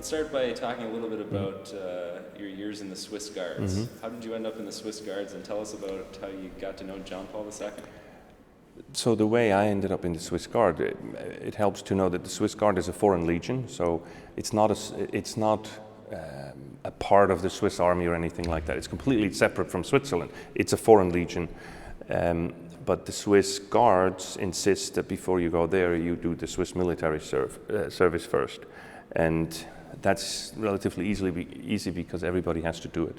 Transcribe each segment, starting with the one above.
Let's start by talking a little bit about your years in the Swiss Guards. Mm-hmm. How did you end up in the Swiss Guards, and tell us about how you got to know John Paul II? So the way I ended up in the Swiss Guard, it helps to know that the Swiss Guard is a foreign legion, so it's not a part of the Swiss army or anything like that. It's completely separate from Switzerland. It's a foreign legion, but the Swiss Guards insist that before you go there, you do the Swiss military service first, and that's relatively easy because everybody has to do it.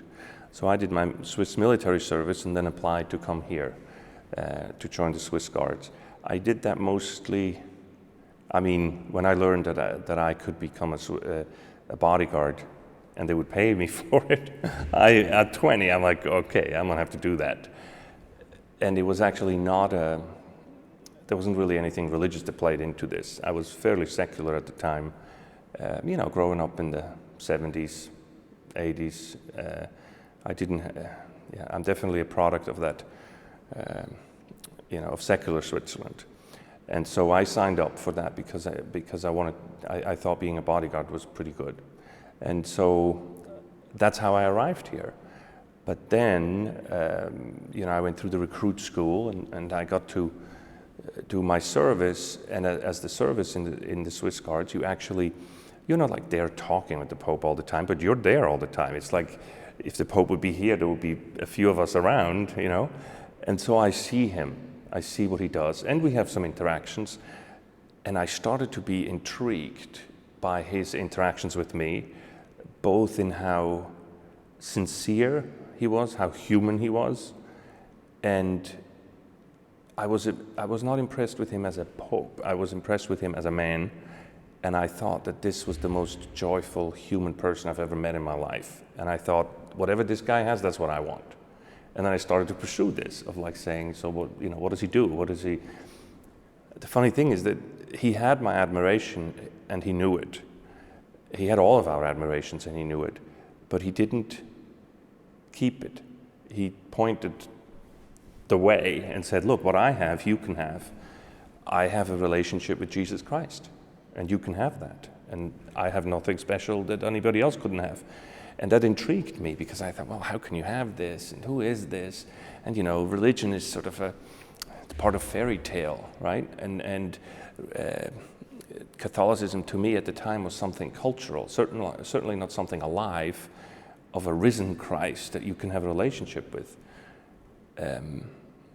So I did my Swiss military service and then applied to come here to join the Swiss Guards. I did that mostly, when I learned that I could become a bodyguard and they would pay me for it, at 20, I'm like, okay, I'm gonna have to do that. And it was actually there wasn't really anything religious that played into this. I was fairly secular at the time, growing up in the 70s, 80s. I'm definitely a product of that, of secular Switzerland. And so I signed up for that because I thought being a bodyguard was pretty good. And so that's how I arrived here. But then, I went through the recruit school and I got to do my service. And as the service in the Swiss Guards, you're not like there talking with the Pope all the time, but you're there all the time. It's like if the Pope would be here, there would be a few of us around, And so I see him, I see what he does, and we have some interactions. And I started to be intrigued by his interactions with me, both in how sincere he was, how human he was, and I was not impressed with him as a pope. I was impressed with him as a man, and I thought that this was the most joyful human person I've ever met in my life. And I thought, whatever this guy has, that's what I want. And then I started to pursue this of saying, so what does he do? What does he? The funny thing is that he had my admiration and he knew it. He had all of our admirations and he knew it, but he didn't keep it. He pointed the way and said, look, what I have, you can have. I have a relationship with Jesus Christ, and you can have that. And I have nothing special that anybody else couldn't have. And that intrigued me because I thought, well, how can you have this? And who is this? And religion is sort of it's part of fairy tale, right? And Catholicism to me at the time was something cultural, certainly not something alive of a risen Christ that you can have a relationship with.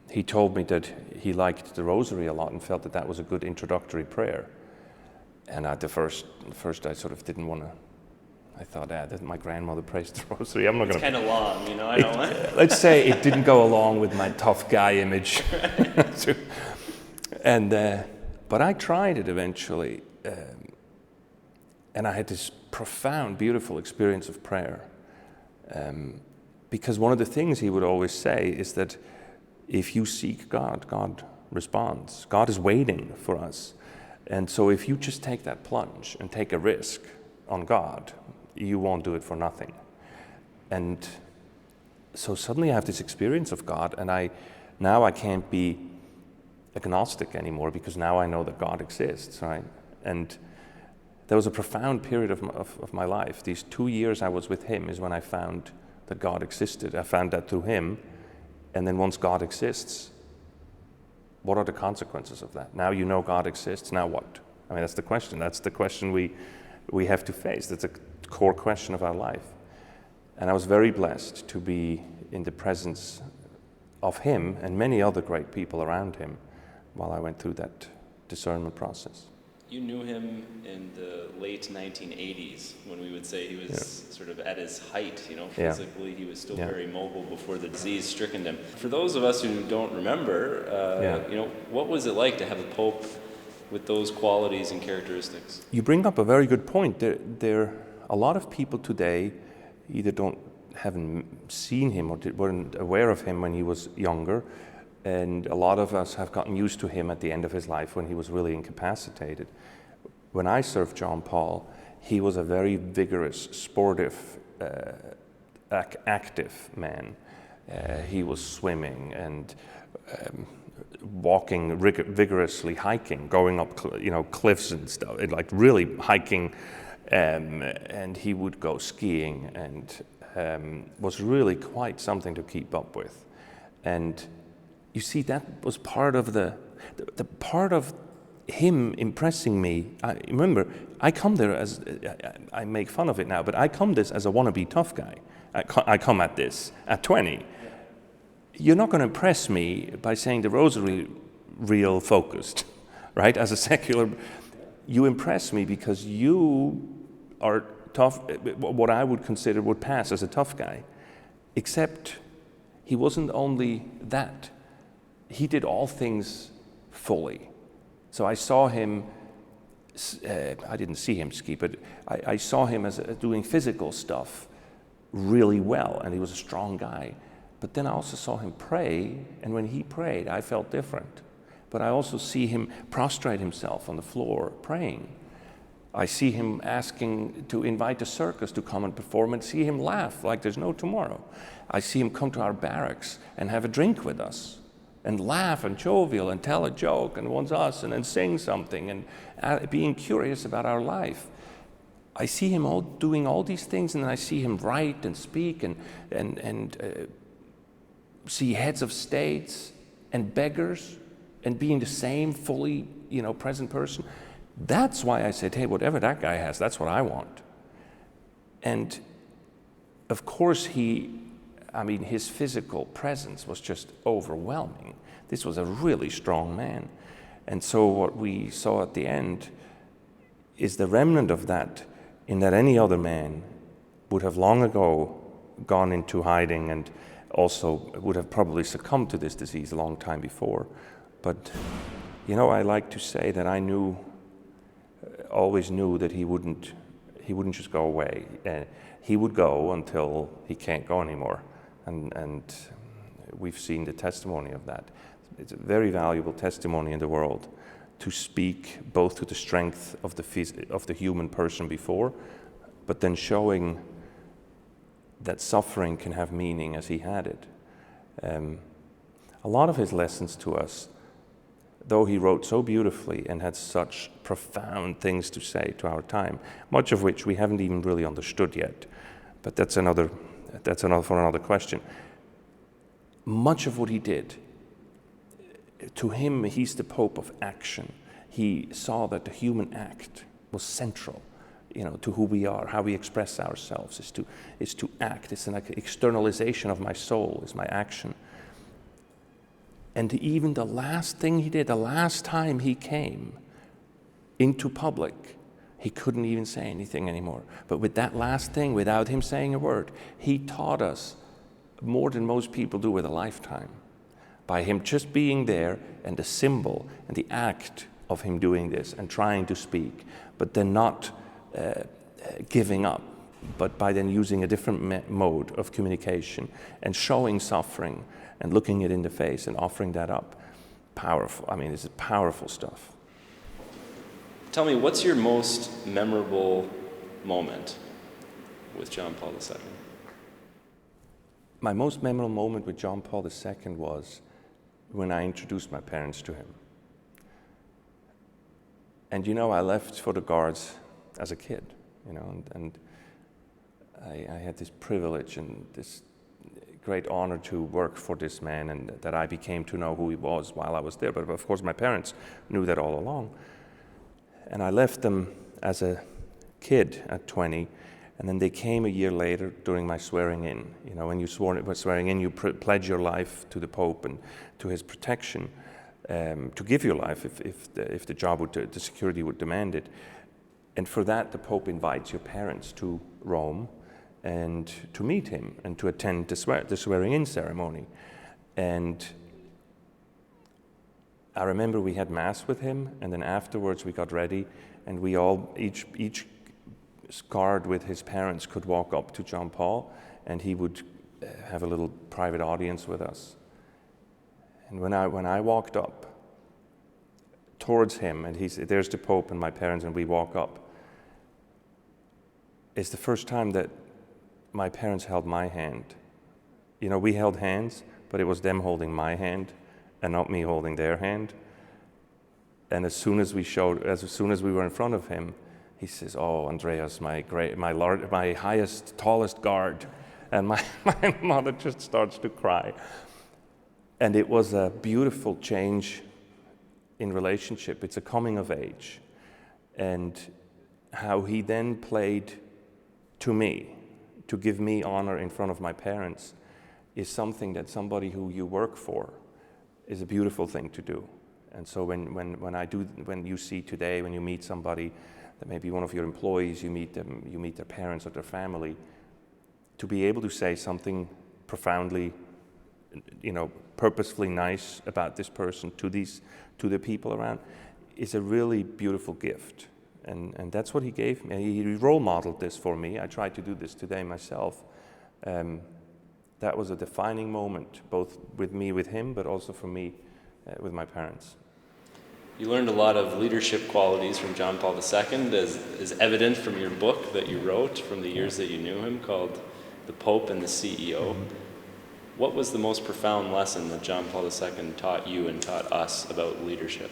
He told me that he liked the rosary a lot and felt that was a good introductory prayer. And at the first I sort of didn't want to. I thought, that my grandmother prays the rosary. I'm not going to. It's kind of long, I don't want. Let's say it didn't go along with my tough guy image. But I tried it eventually, and I had this profound, beautiful experience of prayer. Because one of the things he would always say is that if you seek God, God responds. God is waiting for us. And so if you just take that plunge and take a risk on God, you won't do it for nothing. And so suddenly I have this experience of God, and now I can't be agnostic anymore because now I know that God exists, right? And there was a profound period of my life. These 2 years I was with him is when I found that God existed. I found that through him. And then once God exists, what are the consequences of that? Now you know God exists, now what? That's the question. That's the question we have to face. That's a core question of our life. And I was very blessed to be in the presence of him and many other great people around him while I went through that discernment process. You knew him in the late 1980s when we would say he was sort of at his height, physically. He was still very mobile before the disease stricken him. For those of us who don't remember, what was it like to have a pope with those qualities and characteristics? You bring up a very good point. There a lot of people today either haven't seen him or weren't aware of him when he was younger, and a lot of us have gotten used to him at the end of his life when he was really incapacitated. When I served John Paul, he was a very vigorous, sportive, active man. He was swimming and walking vigorously, hiking, going up cliffs and stuff, like really hiking. and he would go skiing, and was really quite something to keep up with. And you see, that was part of the part of him impressing me. Remember, I come there as, I make fun of it now, but I come this as a wannabe tough guy. I come at this at 20. You're not going to impress me by saying the rosary real focused, right? As a secular, you impress me because you are tough, what I would pass as a tough guy. Except he wasn't only that. He did all things fully. So I saw him, I didn't see him ski, but I saw him as doing physical stuff really well, and he was a strong guy. But then I also saw him pray, and when he prayed, I felt different. But I also see him prostrate himself on the floor praying. I see him asking to invite the circus to come and perform, and see him laugh like there's no tomorrow. I see him come to our barracks and have a drink with us, and laugh and jovial and tell a joke and want us and then sing something and being curious about our life. I see him all doing all these things, and then I see him write and speak and see heads of states and beggars and being the same fully, present person. That's why I said, hey, whatever that guy has, that's what I want. And of course his physical presence was just overwhelming. This was a really strong man. And so what we saw at the end is the remnant of that, in that any other man would have long ago gone into hiding and also would have probably succumbed to this disease a long time before. But, I like to say that I always knew that he wouldn't just go away. He would go until he can't go anymore. And we've seen the testimony of that. It's a very valuable testimony in the world to speak both to the strength of the human person before, but then showing that suffering can have meaning as he had it. A lot of his lessons to us, though he wrote so beautifully and had such profound things to say to our time, much of which we haven't even really understood yet, but that's for another question. Much of what he did, to him, he's the Pope of action. He saw that the human act was central, to who we are, how we express ourselves, is to act. It's an externalization of my soul, is my action. And even the last thing he did, the last time he came into public, he couldn't even say anything anymore. But with that last thing, without him saying a word, he taught us more than most people do with a lifetime. By him just being there, and the symbol and the act of him doing this and trying to speak, but then not giving up, but by then using a different mode of communication and showing suffering and looking it in the face and offering that up. Powerful. This is powerful stuff. Tell me, what's your most memorable moment with John Paul II? My most memorable moment with John Paul II was when I introduced my parents to him. And I left for the Guards as a kid, and I had this privilege and this great honor to work for this man, and that I became to know who he was while I was there. But of course my parents knew that all along. And I left them as a kid at 20, and then they came a year later during my swearing in. When you swearing in, you pledge your life to the Pope and to his protection, to give your life if the job the security would demand it. And for that, the Pope invites your parents to Rome and to meet him and to attend the swearing-in ceremony. And I remember we had Mass with him, and then afterwards we got ready, and we all, each guard with his parents could walk up to John Paul, and he would have a little private audience with us. And when I walked up towards him, and there's the Pope and my parents, and we walk up, it's the first time that my parents held my hand. We held hands, but it was them holding my hand and not me holding their hand. And as soon as we were in front of him, he says, "Oh, Andreas, my highest, tallest guard," and my mother just starts to cry. And it was a beautiful change in relationship. It's a coming of age, and how he then played to me, to give me honor in front of my parents, is something that somebody who you work for is a beautiful thing to do. And so when you see today, when you meet somebody that may be one of your employees, you meet their parents or their family, to be able to say something profoundly, purposefully nice about this person to the people around is a really beautiful gift. And that's what he gave me. He role modeled this for me. I tried to do this today myself. That was a defining moment, both with him, but also for me with my parents. You learned a lot of leadership qualities from John Paul II, as evident from your book that you wrote from the years that you knew him, called The Pope and the CEO. Mm-hmm. What was the most profound lesson that John Paul II taught you and taught us about leadership?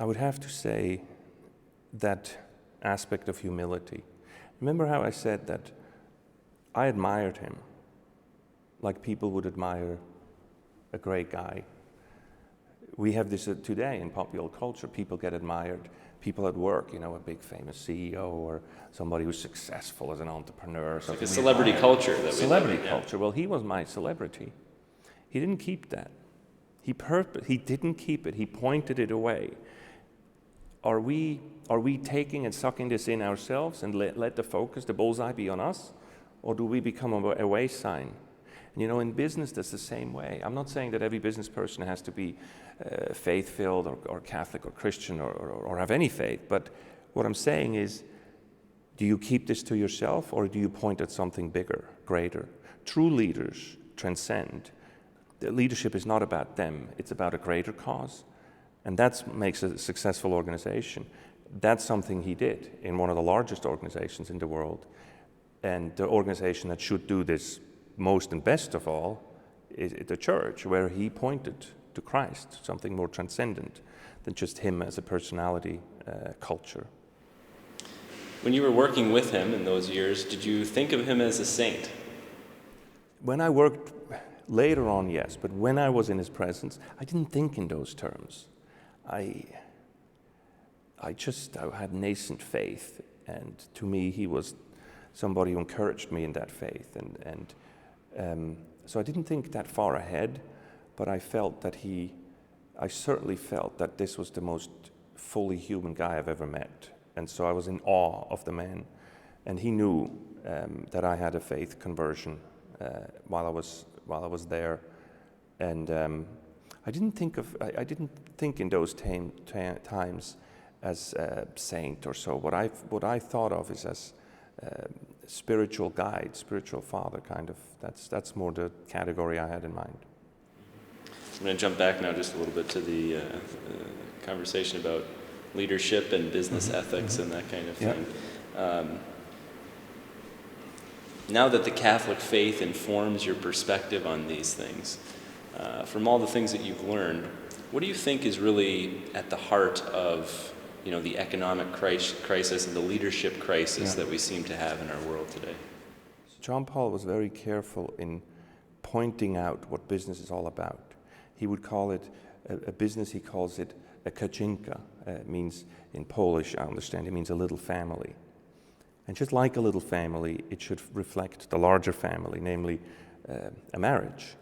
I would have to say that aspect of humility. Remember how I said that I admired him like people would admire a great guy. We have this today in popular culture. People get admired. People at work, a big famous CEO or somebody who's successful as an entrepreneur. It's like a celebrity culture that we celebrity live in, culture. Well, he was my celebrity. He didn't keep that. He didn't keep it. He pointed it away. Are we taking and sucking this in ourselves and let the focus, the bullseye, be on us? Or do we become a way sign? And in business, that's the same way. I'm not saying that every business person has to be faith-filled or Catholic or Christian or have any faith. But what I'm saying is, do you keep this to yourself or do you point at something bigger, greater? True leaders transcend. The leadership is not about them. It's about a greater cause. And that makes a successful organization. That's something he did in one of the largest organizations in the world. And the organization that should do this most and best of all is the church, where he pointed to Christ, something more transcendent than just him as a personality culture. When you were working with him in those years, did you think of him as a saint? When I worked later on, yes, but when I was in his presence, I didn't think in those terms. I had nascent faith, and to me he was somebody who encouraged me in that faith, and so I didn't think that far ahead, but I certainly felt that this was the most fully human guy I've ever met, and so I was in awe of the man, and he knew that I had a faith conversion while I was there, and I didn't think in those times as a saint or so. What I thought of is as spiritual guide, spiritual father, kind of. That's more the category I had in mind. I'm going to jump back now just a little bit to the conversation about leadership and business ethics and that kind of thing. Now that the Catholic faith informs your perspective on these things, from all the things that you've learned, what do you think is really at the heart of the economic crisis and the leadership crisis that we seem to have in our world today? John Paul was very careful in pointing out what business is all about. He would call it a business, he calls it a kaczynka. It means, in Polish, I understand, it means a little family. And just like a little family, it should reflect the larger family, namely a marriage.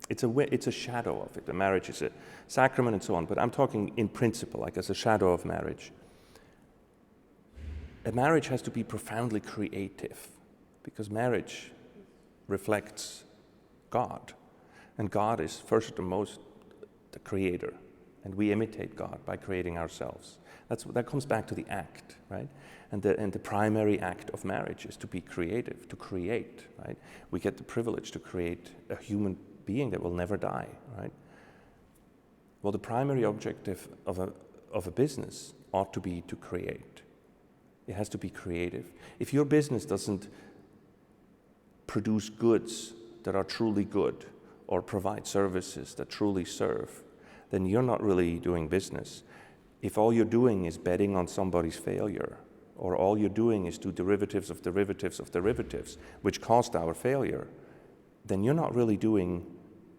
It's a shadow of it. A marriage is a sacrament and so on, but I'm talking in principle, like as a shadow of marriage. A marriage has to be profoundly creative, because marriage reflects God. And God is first and most the creator. And we imitate God by creating ourselves. That comes back to the act, right? And the primary act of marriage is to be creative, to create, right? We get the privilege to create a human being that will never die, right? Well, the primary objective of a business ought to be to create. It has to be creative. If your business doesn't produce goods that are truly good or provide services that truly serve, then you're not really doing business. If all you're doing is betting on somebody's failure, or all you're doing is do derivatives of derivatives of derivatives, which caused our failure, then you're not really doing,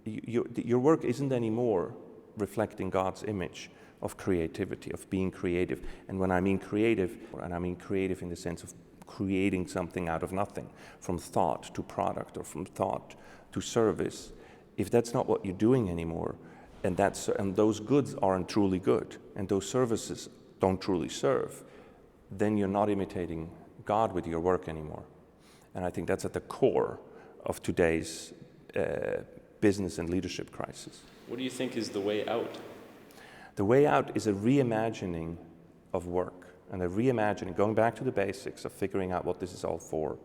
your work isn't anymore reflecting God's image of creativity, of being creative. And when I mean creative, and I mean creative in the sense of creating something out of nothing, from thought to product or from thought to service, if that's not what you're doing anymore, and those goods aren't truly good, and those services don't truly serve, then you're not imitating God with your work anymore. And I think that's at the core of today's business and leadership crisis. What do you think is the way out? The way out is a reimagining of work, and a reimagining, going back to the basics of figuring out what this is all for.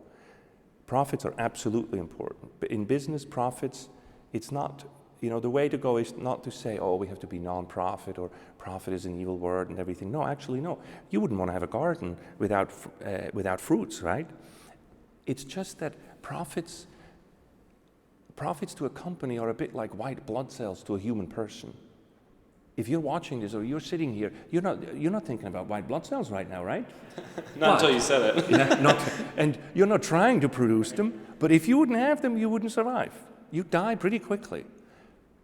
Profits are absolutely important, but in business, profits, it's not, the way to go is not to say, oh, we have to be non-profit, or profit is an evil word and everything. No, actually, no. You wouldn't want to have a garden without fruits, right? It's just that profits to a company are a bit like white blood cells to a human person. If you're watching this or you're sitting here, you're not thinking about white blood cells right now, right? Not until you said it. And you're not trying to produce them, but if you wouldn't have them, you wouldn't survive. You'd die pretty quickly.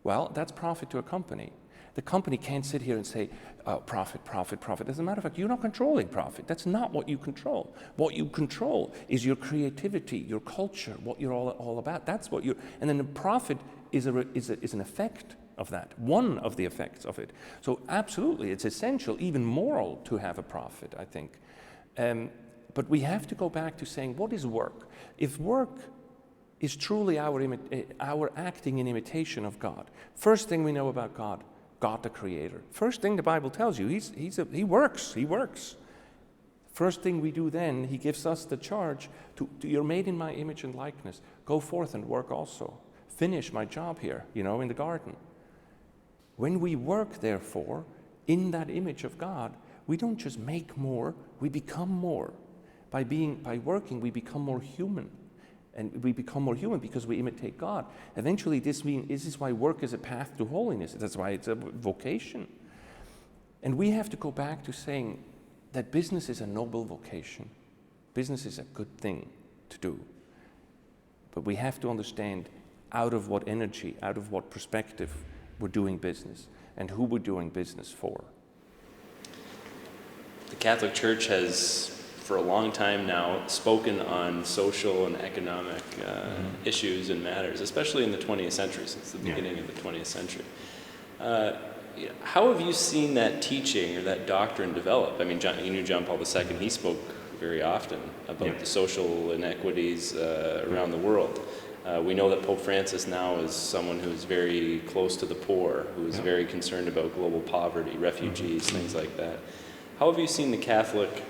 Well, that's profit to a company. The company can't sit here and say, oh, profit, profit, profit. As a matter of fact, you're not controlling profit. That's not what you control. What you control is your creativity, your culture, what you're all about. That's what and then the profit is an effect of that, one of the effects of it. So absolutely, it's essential, even moral, to have a profit, I think. But we have to go back to saying, what is work? If work is truly our acting in imitation of God, first thing we know about God the Creator. First thing the Bible tells you, he works. First thing we do then, he gives us the charge to you're made in my image and likeness. Go forth and work also. Finish my job here, in the garden. When we work, therefore, in that image of God, we don't just make more, we become more. By working, we become more human. And we become more human because we imitate God. Eventually, this is why work is a path to holiness. That's why it's a vocation. And we have to go back to saying that business is a noble vocation. Business is a good thing to do. But we have to understand out of what energy, out of what perspective we're doing business and who we're doing business for. The Catholic Church has, for a long time now, spoken on social and economic issues and matters, especially in the 20th century, since the beginning of the 20th century. How have you seen that teaching or that doctrine develop? I mean, you knew John Paul II, he spoke very often about the social inequities around the world. We know that Pope Francis now is someone who's very close to the poor, who's very concerned about global poverty, refugees, things like that. How have you seen the Catholic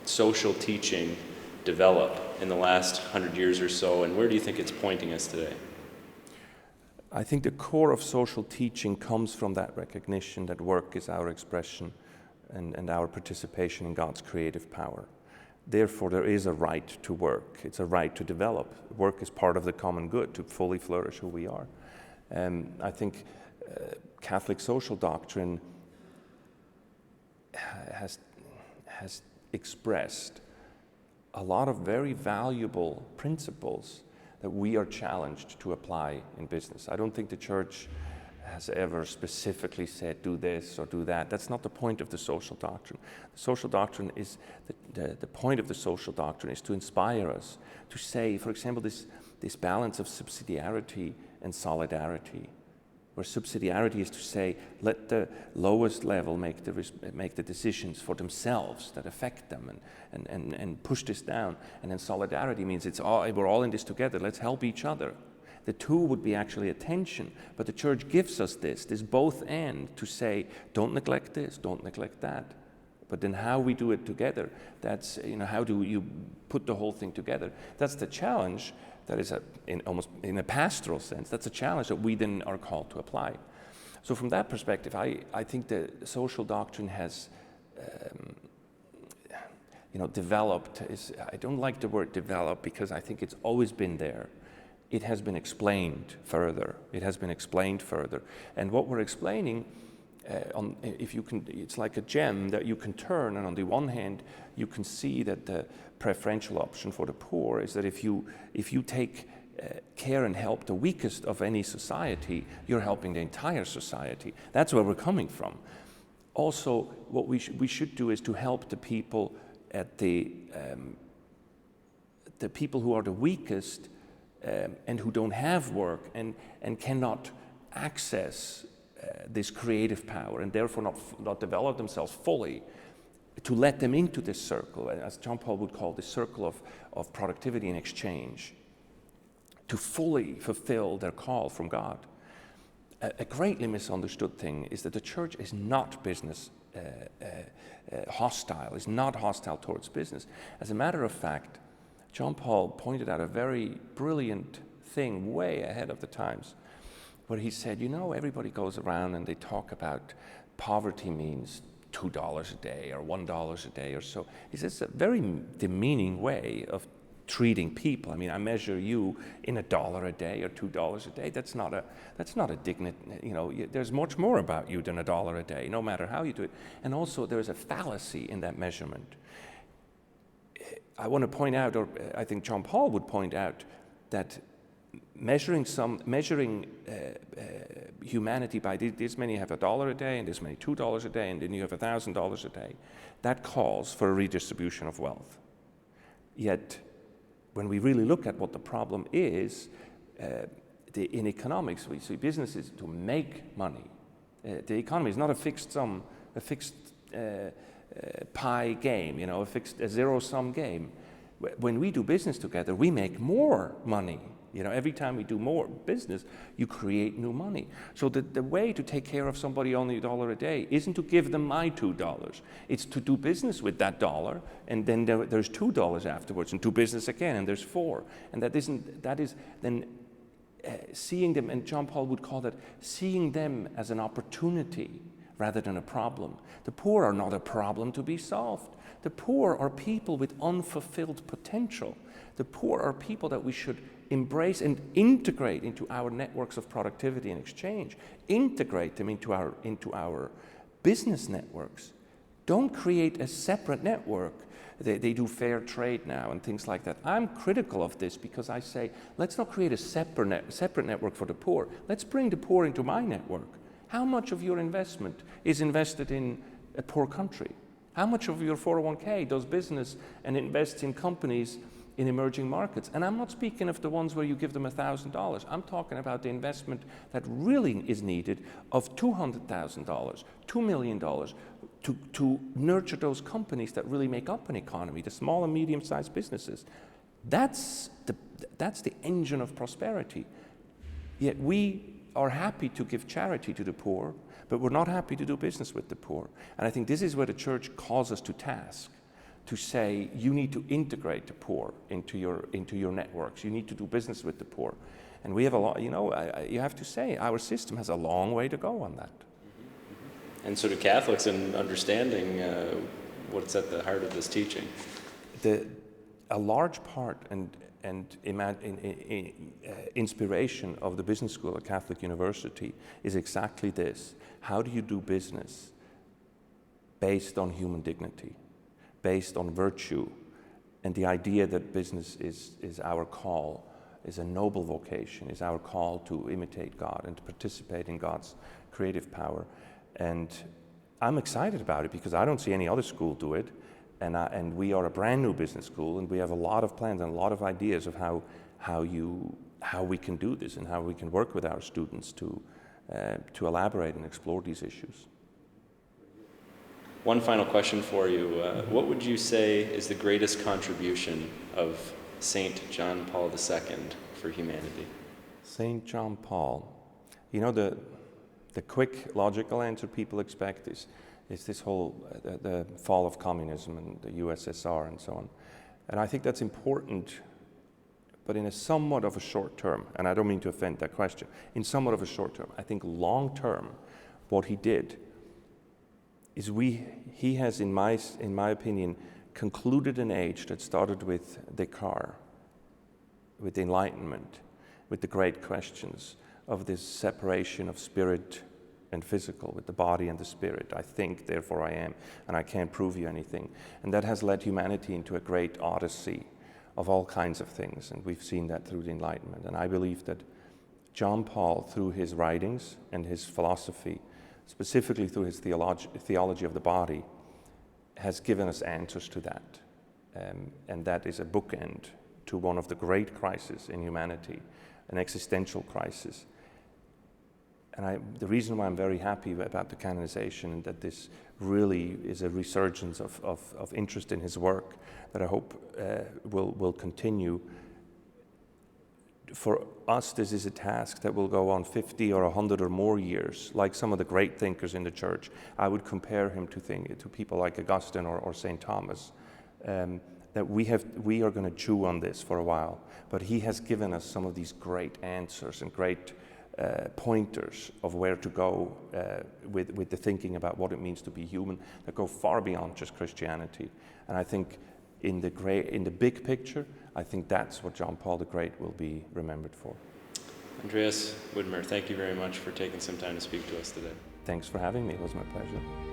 social teaching develop in the last 100 years or so, and where do you think it's pointing us today? I think the core of social teaching comes from that recognition that work is our expression and our participation in God's creative power. Therefore, there is a right to work. It's a right to develop. Work is part of the common good, to fully flourish who we are. I think Catholic social doctrine has expressed a lot of very valuable principles that we are challenged to apply in business. I don't think the Church has ever specifically said, do this or do that. That's not the point of the social doctrine. The social doctrine is, the point of the social doctrine is to inspire us to say, for example, this balance of subsidiarity and solidarity, where subsidiarity is to say, let the lowest level make the decisions for themselves that affect them and push this down. And then solidarity means we're all in this together, let's help each other. The two would be actually a tension, but the Church gives us this both and to say, don't neglect this, don't neglect that. But then how we do it together, that's, how do you put the whole thing together? That's the challenge. That is almost in a pastoral sense, that's a challenge that we then are called to apply. So from that perspective, I think the social doctrine has, developed. I don't like the word develop because I think it's always been there. It has been explained further. And what we're explaining if you can, it's like a gem that you can turn, and on the one hand, you can see that the preferential option for the poor is that if you take care and help the weakest of any society, you're helping the entire society. That's where we're coming from. Also, what we should do is to help the people at the people who are the weakest and who don't have work and cannot access this creative power and therefore not develop themselves fully, to let them into this circle, as John Paul would call the circle of productivity and exchange, to fully fulfill their call from God. A greatly misunderstood thing is that the church is not business hostile, is not hostile towards business. As a matter of fact, John Paul pointed out a very brilliant thing way ahead of the times, where he said, you know, everybody goes around and they talk about poverty means $2 a day or $1 a day or so. He says it's a very demeaning way of treating people. I mean, I measure you in $1 a day or $2 a day. That's not a dignity. You know, there's much more about you than $1 a day, no matter how you do it. And also, there's a fallacy in that measurement. I want to point out, or I think John Paul would point out, that measuring humanity by this many have $1 a day, and this many $2 a day, and then you have $1,000 a day, that calls for a redistribution of wealth. Yet, when we really look at what the problem is, in economics, we see businesses to make money. The economy is not a fixed sum, a fixed pie game, you know, a zero-sum game. When we do business together, we make more money. You know, every time we do more business, you create new money. So the way to take care of somebody only $1 a day isn't to give them my $2. It's to do business with that $1, and then there's $2 afterwards, and do business again, and there's $4. And that is then seeing them, and John Paul would call that seeing them as an opportunity rather than a problem. The poor are not a problem to be solved. The poor are people with unfulfilled potential. The poor are people that we should embrace and integrate into our networks of productivity and exchange. Integrate them into our business networks. Don't create a separate network. They do fair trade now and things like that. I'm critical of this because I say, let's not create a separate network for the poor. Let's bring the poor into my network. How much of your investment is invested in a poor country? How much of your 401k does business and invests in companies in emerging markets? And I'm not speaking of the ones where you give them $1,000. I'm talking about the investment that really is needed of $200,000, $2 million to nurture those companies that really make up an economy, the small and medium-sized businesses. That's the engine of prosperity. Yet we are happy to give charity to the poor, but we're not happy to do business with the poor. And I think this is where the church calls us to task, to say you need to integrate the poor into your networks. You need to do business with the poor. And we have a lot, you know, you have to say our system has a long way to go on that. Mm-hmm. And so do Catholics in understanding what's at the heart of this teaching? A large part and inspiration of the business school at Catholic University is exactly this. How do you do business based on human dignity, based on virtue, and the idea that business is our call, is a noble vocation, is our call to imitate God and to participate in God's creative power. And I'm excited about it because I don't see any other school do it. And we are a brand new business school, and we have a lot of plans and a lot of ideas of how we can do this and how we can work with our students to elaborate and explore these issues. One final question for you. What would you say is the greatest contribution of St. John Paul II for humanity? St. John Paul. You know, the quick logical answer people expect is this whole the fall of communism and the USSR and so on. And I think that's important, but in a somewhat of a short term, and I don't mean to offend that question, in somewhat of a short term. I think long term, what he did is he has, in my opinion, concluded an age that started with Descartes, with the Enlightenment, with the great questions of this separation of spirit and physical, with the body and the spirit. I think, therefore I am, and I can't prove you anything. And that has led humanity into a great odyssey of all kinds of things, and we've seen that through the Enlightenment. And I believe that John Paul, through his writings and his philosophy, specifically through his theology of the body, has given us answers to that. And that is a bookend to one of the great crises in humanity, an existential crisis. And the reason why I'm very happy about the canonization, and that this really is a resurgence of interest in his work, that I hope will continue. For us, this is a task that will go on 50 or 100 or more years, like some of the great thinkers in the church. I would compare him to people like Augustine or St. Thomas, that we are going to chew on this for a while. But he has given us some of these great answers and great pointers of where to go with the thinking about what it means to be human, that go far beyond just Christianity. And I think in the big picture, I think that's what John Paul the Great will be remembered for. Andreas Widmer, thank you very much for taking some time to speak to us today. Thanks for having me. It was my pleasure.